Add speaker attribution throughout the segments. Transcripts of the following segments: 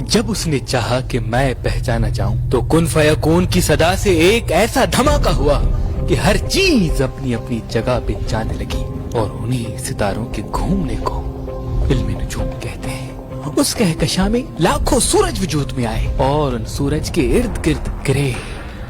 Speaker 1: जब उसने चाहा कि मैं पहचाना जाऊं तो कुन फयकून की सदा से एक ऐसा धमाका हुआ कि हर चीज अपनी अपनी जगह पे जाने लगी और उन्हीं सितारों के घूमने को इल्म नुजूम कहते हैं। उस कहकशां में लाखों सूरज वजूद में आए और उन सूरज के इर्द गिर्द गिरे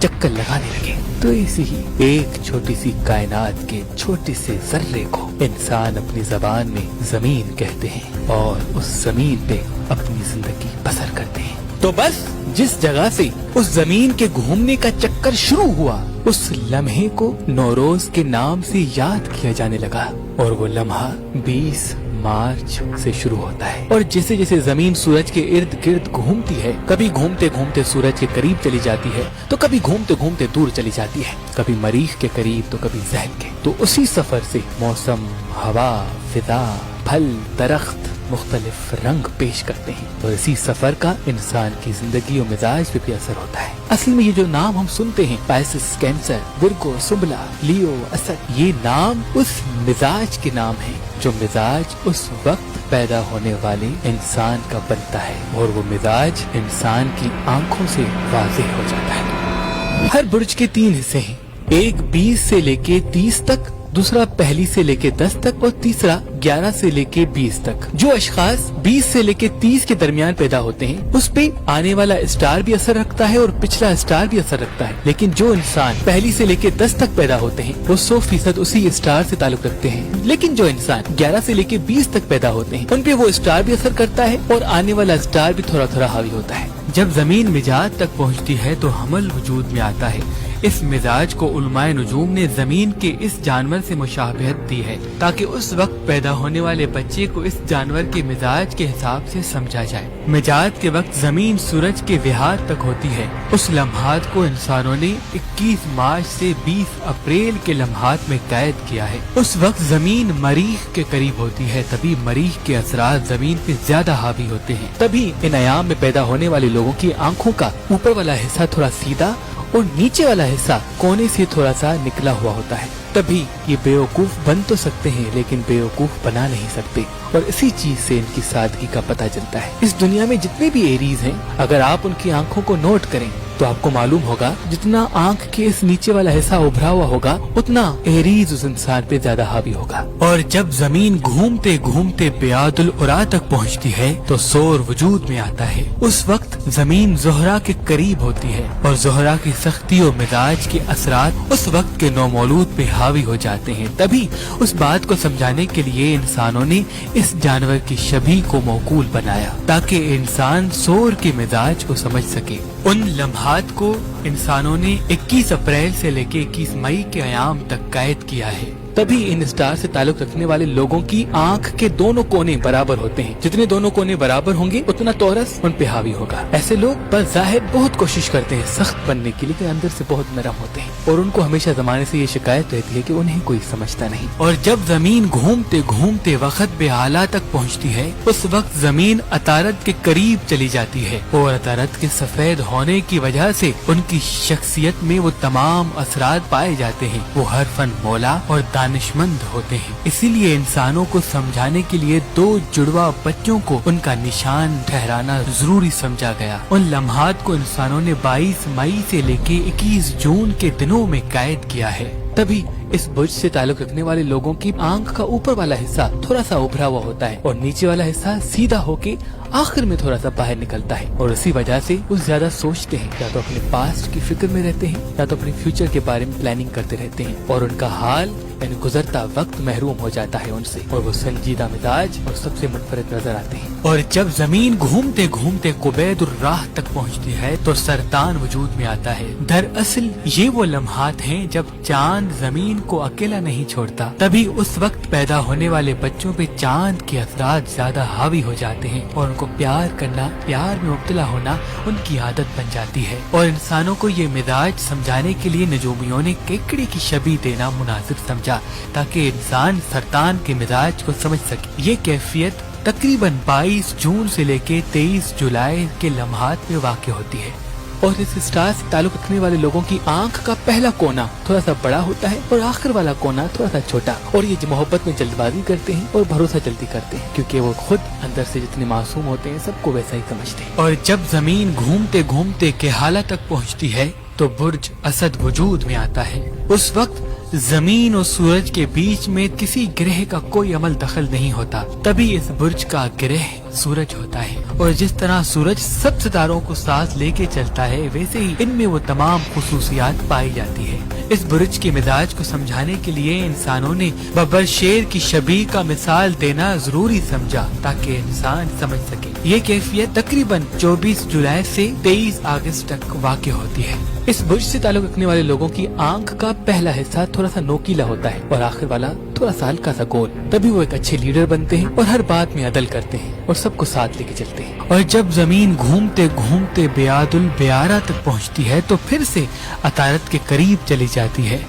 Speaker 1: चक्कर लगाने लगे। तो इसी ही एक छोटी सी कायनात के छोटे से जर्रे को इंसान अपनी जबान में जमीन कहते हैं और उस जमीन पे अपनी जिंदगी बसर करते हैं। तो बस जिस जगह से उस जमीन के घूमने का चक्कर शुरू हुआ, उस लम्हे को नौरोज के नाम से याद किया जाने लगा और वो लम्हा 20 मार्च से शुरू होता है। और जैसे जैसे जमीन सूरज के इर्द गिर्द घूमती है, कभी घूमते घूमते सूरज के करीब चली जाती है तो कभी घूमते घूमते दूर चली जाती है, कभी मरीख के करीब तो कभी ज़हन के। तो उसी सफर से मौसम, हवा, फिजा, फल, दरख्त मुख्तलिफ रंग पेश करते हैं और इसी सफर का इंसान की जिंदगी और मिजाज पे भी असर होता है। असल में ये जो नाम हम सुनते हैं, पाइसिस, कैंसर, विर्गो, सुबला, लियो, असद, ये नाम उस मिजाज के नाम है जो मिजाज उस वक्त पैदा होने वाले इंसान का बनता है और वो मिजाज इंसान की आंखों से वाज़ेह हो जाता है। हर बुर्ज के 3 हिस्से हैं, एक 20 से लेके 30 तक, दूसरा 1 से लेके 10 तक और तीसरा 11 से लेके 20 तक। जो अशखास 20 से लेके 30 के दरमियान पैदा होते हैं उस पे आने वाला स्टार भी असर रखता है और पिछला स्टार भी असर रखता है। लेकिन जो इंसान 1 से लेके 10 तक पैदा होते हैं वो 100% उसी स्टार से ताल्लुक रखते हैं। लेकिन जो इंसान 11 से लेके 20 तक पैदा होते हैं उन पे वो स्टार भी असर करता है और आने वाला स्टार भी थोड़ा थोड़ा हावी होता है। जब जमीन मिजाज तक पहुँचती है तो हमल वजूद में आता है। इस मिजाज को उलमाए नुजूम ने जमीन के इस जानवर से मुशाबहत दी है ताकि उस वक्त पैदा होने वाले बच्चे को इस जानवर के मिजाज के हिसाब से समझा जाए। मिजाज के वक्त जमीन सूरज के विहार तक होती है। उस लम्हात को इंसानों ने 21 मार्च से 20 अप्रैल के लम्हात में कैद किया है। उस वक्त जमीन मरीख के करीब होती है, तभी मरीख के असरात जमीन पे ज्यादा हावी होते हैं। तभी इन अयाम में पैदा होने वाले लोगों की आंखों का ऊपर वाला हिस्सा थोड़ा सीधा और नीचे वाला हिस्सा कोने से थोड़ा सा निकला हुआ होता है। तभी ये बेवकूफ बन तो सकते हैं लेकिन बेवकूफ बना नहीं सकते और इसी चीज से इनकी सादगी का पता चलता है। इस दुनिया में जितने भी एरीज हैं, अगर आप उनकी आंखों को नोट करें तो आपको मालूम होगा जितना आंख के इस नीचे वाला हिस्सा उभरा हुआ होगा उतना एरीज उस इंसान पे ज्यादा हावी होगा। और जब जमीन घूमते घूमते बेआदुल उरा तक पहुंचती है तो सोर वजूद में आता है। उस वक्त जमीन ज़ोहरा के करीब होती है और ज़ोहरा की सख्ती और मिजाज के असरात उस वक्त के नौमौलूद पे हावी हो जाते हैं। तभी उस बात को समझाने के लिए इंसानों ने इस जानवर की शबीह को मौकूल बनाया ताकि इंसान सोर के मिजाज को समझ सके। उन लम्हात को इंसानों ने 21 अप्रैल से लेके 21 मई के अयाम तक कैद किया है। तभी इन स्टार से ताल्लुक रखने वाले लोगों की आंख के दोनों कोने बराबर होते हैं। जितने दोनों कोने बराबर होंगे उतना टोरस उन पे हावी होगा। ऐसे लोग बज़ाहिर बहुत कोशिश करते हैं सख्त बनने की, लेकिन अंदर से बहुत नरम होते हैं और उनको हमेशा जमाने से ये शिकायत रहती है कि उन्हें कोई समझता नहीं। और जब जमीन घूमते घूमते वक्त बेआला तक पहुँचती है उस वक्त जमीन अतारत के करीब चली जाती है और अतारत के सफेद होने की वजह से उनकी शख्सियत में वो तमाम असरात पाए जाते हैं। वो हर फन मौला और दानिशमंद होते हैं। इसीलिए इंसानों को समझाने के लिए 2 जुड़वा बच्चों को उनका निशान ठहराना जरूरी समझा गया। उन लम्हात को इंसानों ने 22 मई से लेके 21 जून के दिनों में कैद किया है। तभी इस बुर्ज से ताल्लुक रखने वाले लोगों की आंख का ऊपर वाला हिस्सा थोड़ा सा उभरा हुआ होता है और नीचे वाला हिस्सा सीधा होके आखिर में थोड़ा सा बाहर निकलता है और इसी वजह से वो ज्यादा सोचते हैं, या तो अपने पास्ट की फिक्र में रहते हैं या तो अपने फ्यूचर के बारे में प्लानिंग करते रहते हैं और उनका हाल यानी गुजरता वक्त महरूम हो जाता है उनसे और वो संजीदा मिजाज और सबसे मुनफरद नजर आते हैं। और जब जमीन घूमते घूमते कुबैदुर राह तक पहुंचती है तो सरतान वजूद में आता है। दरअसल ये वो लम्हात हैं जब चांद जमीन को अकेला नहीं छोड़ता। तभी उस वक्त पैदा होने वाले बच्चों पे चांद के असरात ज्यादा हावी हो जाते हैं और उनको प्यार करना, प्यार में मुब्तला होना उनकी आदत बन जाती है। और इंसानों को ये मिजाज समझाने के लिए नजूमियों ने केकड़े की शबीह देना मुनासिब समझा ताकि इंसान सरतान के मिजाज को समझ सके। ये कैफियत तकरीबन 22 जून से लेके 23 जुलाई के लम्हात में वाक़ होती है। और इस स्टार से ताल्लुक रखने वाले लोगों की आंख का पहला कोना थोड़ा सा बड़ा होता है और आखिर वाला कोना थोड़ा सा छोटा। और ये मोहब्बत में जल्दबाजी करते हैं और भरोसा जल्दी करते हैं, क्योंकि वो खुद अंदर से जितने मासूम होते हैं सबको वैसा ही समझते हैं। और जब जमीन घूमते घूमते केहाला तक पहुँचती है तो बुर्ज असद वजूद में आता है। उस वक्त जमीन और सूरज के बीच में किसी ग्रह का कोई अमल दखल नहीं होता, तभी इस बुर्ज का ग्रह सूरज होता है। और जिस तरह सूरज सब सितारों को साथ लेके चलता है, वैसे ही इनमें वो तमाम खुसूसियात पाई जाती है। इस बुर्ज के मिजाज को समझाने के लिए इंसानों ने बब्बर शेर की शबीह का मिसाल देना जरूरी समझा, ताकि इंसान समझ सके। ये कैफियत तकरीबन 24 जुलाई से 23 अगस्त तक वाक़ होती है। इस बुर्ज से ताल्लुक रखने वाले लोगों की आंख का पहला हिस्सा थोड़ा सा नोकीला होता है और आखिर वाला थोड़ा सा हल्का सा गोल। तभी वो एक अच्छे लीडर बनते हैं और हर बात में अदल करते हैं और सबको साथ लेके चलते हैं। और जब जमीन घूमते घूमते बेयादुल बेयारा तक पहुंचती है तो फिर से अतारत के करीब चली जाती है।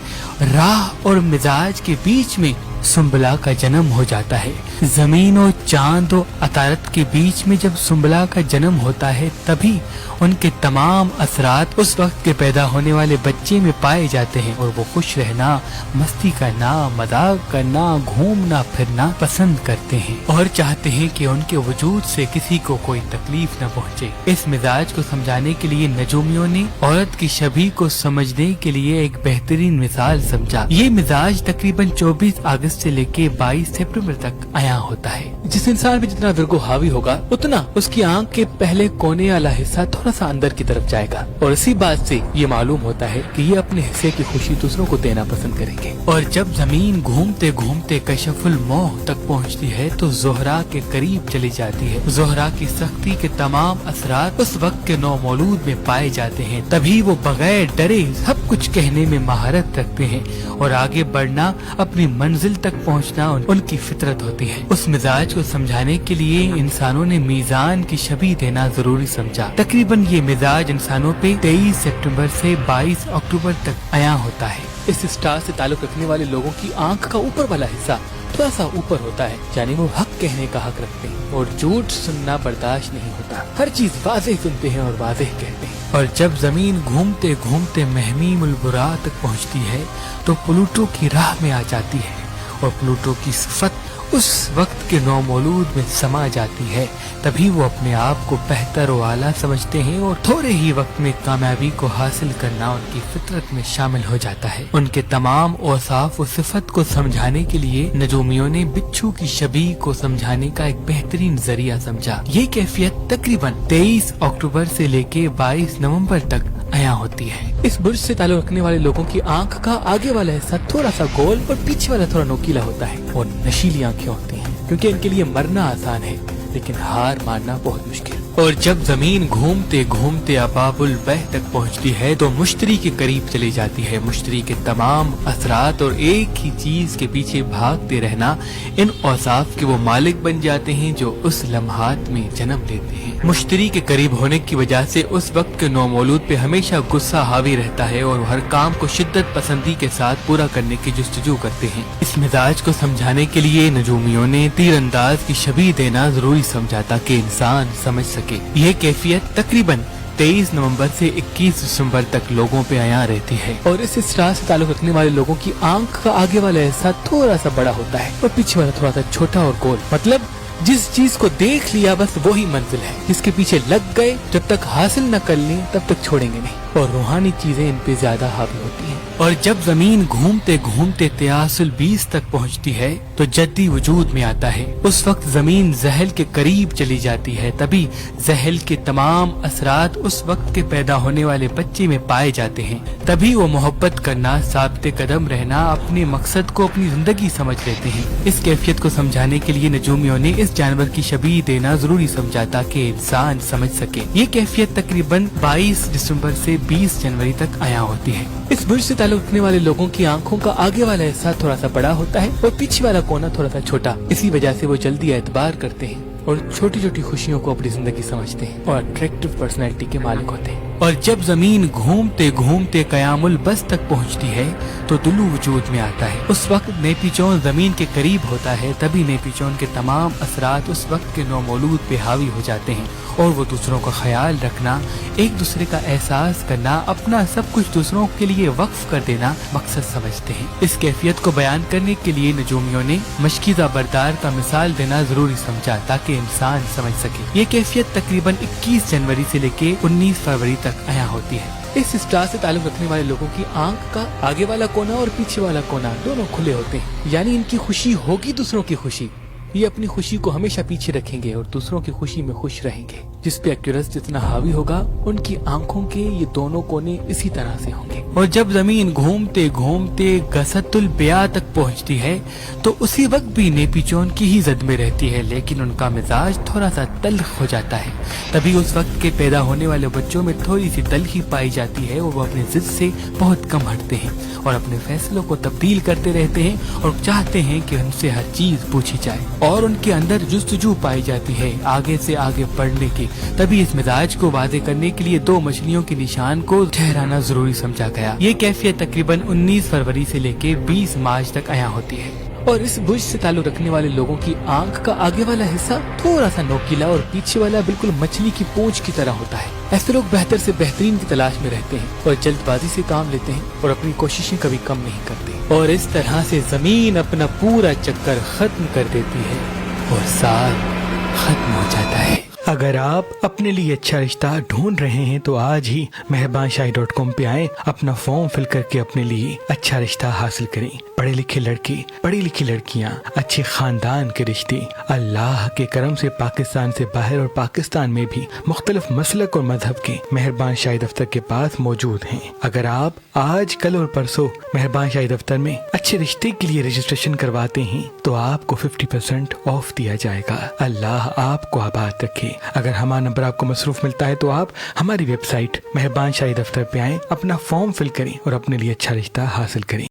Speaker 1: राह और मिजाज के बीच में सुंबला का जन्म हो जाता है। जमीन और चांद और अतारत के बीच में जब सुंबला का जन्म होता है, तभी उनके तमाम असरात उस वक्त के पैदा होने वाले बच्चे में पाए जाते हैं और वो खुश रहना, मस्ती करना, मजाक करना, घूमना फिरना पसंद करते हैं और चाहते हैं कि उनके वजूद से किसी को कोई तकलीफ न पहुंचे। इस मिजाज को समझाने के लिए नजूमियों ने औरत की शबीह को समझने के लिए एक बेहतरीन मिसाल समझा। ये मिजाज तकरीबन 24 अगस्त से लेके 22 सितंबर तक आया होता है। जिस इंसान पे जितना विरगो हावी होगा, उतना उसकी आंख के पहले कोने वाला हिस्सा थोड़ा सा अंदर की तरफ जाएगा। और इसी बात से ये मालूम होता है कि ये अपने हिस्से की खुशी दूसरों को देना पसंद करेंगे। और जब जमीन घूमते घूमते कशफुल मोह तक पहुंचती है तो जोहरा के करीब चली जाती है। जोहरा की सख्ती के तमाम असरात उस वक्त के नौमौलूद में पाए जाते हैं। तभी वो बगैर डरे सब कुछ कहने में महारत रखते हैं और आगे बढ़ना, अपनी मंजिल तक पहुंचना उनकी फितरत होती है। उस मिजाज को समझाने के लिए इंसानों ने मीजान की शबीह देना जरूरी समझा। तकरीबन ये मिजाज इंसानों पे 23 सितंबर से 22 अक्टूबर तक आया होता है। इस स्टार से ताल्लुक रखने वाले लोगों की आंख का ऊपर वाला हिस्सा थोड़ा सा ऊपर होता है, यानी वो हक कहने का हक रखते हैं और झूठ सुनना बर्दाश्त नहीं होता। हर चीज वाज़ेह सुनते हैं और वाज़ेह कहते हैं। और जब जमीन घूमते घूमते महमीमुल बुरा तक पहुंचती है तो प्लूटो की राह में आ जाती है और प्लूटो की सिफत उस वक्त के नौमौलूद में समा जाती है। तभी वो अपने आप को बेहतर और आला समझते हैं और थोड़े ही वक्त में कामयाबी को हासिल करना उनकी फितरत में शामिल हो जाता है। उनके तमाम औसाफ और सिफत को समझाने के लिए नजूमियों ने बिच्छू की शबीह को समझाने का एक बेहतरीन जरिया समझा। ये कैफियत तकरीबन 23 अक्टूबर से लेके 22 नवंबर तक आया होती है। इस बुर्ज से ताल्लुक रखने वाले लोगों की आंख का आगे वाला हिस्सा थोड़ा सा गोल और पीछे वाला थोड़ा नोकीला होता है और नशीली आंखें होती हैं, क्योंकि इनके लिए मरना आसान है लेकिन हार मानना बहुत मुश्किल। और जब जमीन घूमते घूमते अबाबुल बह तक पहुंचती है तो मुश्तरी के करीब चली जाती है। मुश्तरी के तमाम असरात और एक ही चीज के पीछे भागते रहना, इन औसाफ के वो मालिक बन जाते हैं जो उस लम्हात में जन्म लेते हैं। मुश्तरी के करीब होने की वजह से उस वक्त के नौमौलूद पे हमेशा गुस्सा हावी रहता है और हर काम को शिद्दत पसंदी के साथ पूरा करने की जुस्तजू करते हैं। इस मिजाज को समझाने के लिए नजूमियों ने तीरंदाज की शबीह देना जरूरी समझा ताकि इंसान समझ सके। ये कैफियत तकरीबन 23 नवंबर से 21 दिसंबर तक लोगों पे आया रहती है। और इस स्टार से ताल्लुक रखने वाले लोगों की आंख का आगे वाला हिस्सा थोड़ा सा बड़ा होता है और पीछे वाला थोड़ा सा छोटा और गोल। मतलब जिस चीज को देख लिया बस वही मंजिल है, जिसके पीछे लग गए जब तक हासिल न कर लें तब तक छोड़ेंगे नहीं। और रूहानी चीजें इन पे ज्यादा हावी होती हैं। और जब जमीन घूमते घूमते तयासुल 20 तक पहुंचती है तो जद्दी वजूद में आता है। उस वक्त जमीन जहल के करीब चली जाती है। तभी जहल के तमाम असरात उस वक्त के पैदा होने वाले बच्चे में पाए जाते हैं। तभी वो मोहब्बत करना, साबित कदम रहना, अपने मकसद को अपनी जिंदगी समझ लेते हैं। इस कैफियत को समझाने के लिए नजूमियों ने इस जानवर की शबीह देना जरूरी समझा ताकि इंसान समझ सके। ये कैफियत तकरीबन 22 दिसंबर से 20 जनवरी तक आया होती है। इस बुर्ज से ताल्लुक रखने वाले लोगों की आंखों का आगे वाला हिस्सा थोड़ा सा बड़ा होता है और पीछे वाला कोना थोड़ा सा छोटा। इसी वजह से वो जल्दी एतबार करते हैं और छोटी छोटी खुशियों को अपनी जिंदगी समझते हैं और अट्रैक्टिव पर्सनैलिटी के मालिक होते हैं। اور جب زمین گھومتے گھومتے قیام البس تک پہنچتی ہے تو طلوع وجود میں آتا ہے۔ اس وقت نیپی چون زمین کے قریب ہوتا ہے، تبھی نیپی چون کے تمام اثرات اس وقت کے نومولود پہ حاوی ہو جاتے ہیں اور وہ دوسروں کا خیال رکھنا، ایک دوسرے کا احساس کرنا، اپنا سب کچھ دوسروں کے لیے وقف کر دینا مقصد سمجھتے ہیں۔ اس کیفیت کو بیان کرنے کے لیے نجومیوں نے مشکیزہ بردار کا مثال دینا ضروری سمجھا تاکہ انسان سمجھ سکے۔ یہ کیفیت تقریباً 21 جنوری سے لے کے 19 فروری تک عیاں ہوتی ہے۔ اس اسٹار سے تعلق رکھنے والے لوگوں کی آنکھ کا آگے والا کونا اور پیچھے والا کونا دونوں کھلے ہوتے ہیں، یعنی ان کی خوشی ہوگی دوسروں کی خوشی، یہ اپنی خوشی کو ہمیشہ پیچھے رکھیں گے اور دوسروں کی خوشی میں خوش رہیں گے۔ جس پہ ایکٹورس جتنا حاوی ہوگا ان کی آنکھوں کے یہ دونوں کونے اسی طرح سے ہوں گے۔ اور جب زمین گھومتے گھومتے گسط البیا تک پہنچتی ہے تو اسی وقت بھی نیپی چون کی ہی زد میں رہتی ہے، لیکن ان کا مزاج تھوڑا سا تلخ ہو جاتا ہے۔ تبھی اس وقت کے پیدا ہونے والے بچوں میں تھوڑی سی تلخی پائی جاتی ہے اور وہ اپنے ضد سے بہت کم ہٹتے ہیں اور اپنے فیصلوں کو تبدیل کرتے رہتے ہیں اور چاہتے ہیں کہ ان سے ہر چیز پوچھی جائے، اور ان کے اندر جستجو پائی جاتی ہے آگے سے آگے بڑھنے کی۔ تبھی اس مزاج کو واضح کرنے کے لیے 2 مچھلیوں کے نشان کو ٹھہرانا ضروری سمجھا گیا۔ یہ کیفیت تقریباً 19 فروری سے لے کے 20 مارچ تک عیاں ہوتی ہے۔ اور اس برج سے تعلق رکھنے والے لوگوں کی آنکھ کا آگے والا حصہ تھوڑا سا نوکیلا اور پیچھے والا بالکل مچھلی کی پونچھ کی طرح ہوتا ہے۔ ایسے لوگ بہتر سے بہترین کی تلاش میں رہتے ہیں اور جلد بازی سے کام لیتے ہیں اور اپنی کوششیں کبھی کم نہیں کرتے، اور اس طرح سے زمین اپنا پورا چکر ختم کر دیتی ہے اور سال ختم ہو جاتا ہے۔
Speaker 2: اگر آپ اپنے لیے اچھا رشتہ ڈھونڈ رہے ہیں تو آج ہی meherbanshahi.com پہ آئیں، اپنا فارم فل کر کے اپنے لیے اچھا رشتہ حاصل کریں۔ پڑھے لکھے لڑکے، پڑھی لکھی لڑکیاں، اچھے خاندان کے رشتے اللہ کے کرم سے پاکستان سے باہر اور پاکستان میں بھی مختلف مسلک اور مذہب کے مہربان شاہی دفتر کے پاس موجود ہیں۔ اگر آپ آج، کل اور پرسوں مہربان شاہی دفتر میں اچھے رشتے کے لیے رجسٹریشن کرواتے ہیں تو آپ کو 50% آف دیا جائے گا۔ اللہ آپ کو آباد رکھے۔ اگر ہمارا نمبر آپ کو مصروف ملتا ہے تو آپ ہماری ویب سائٹ مہربان شاہی دفتر پہ آئیں، اپنا فارم فل کریں اور اپنے لیے اچھا رشتہ حاصل کریں۔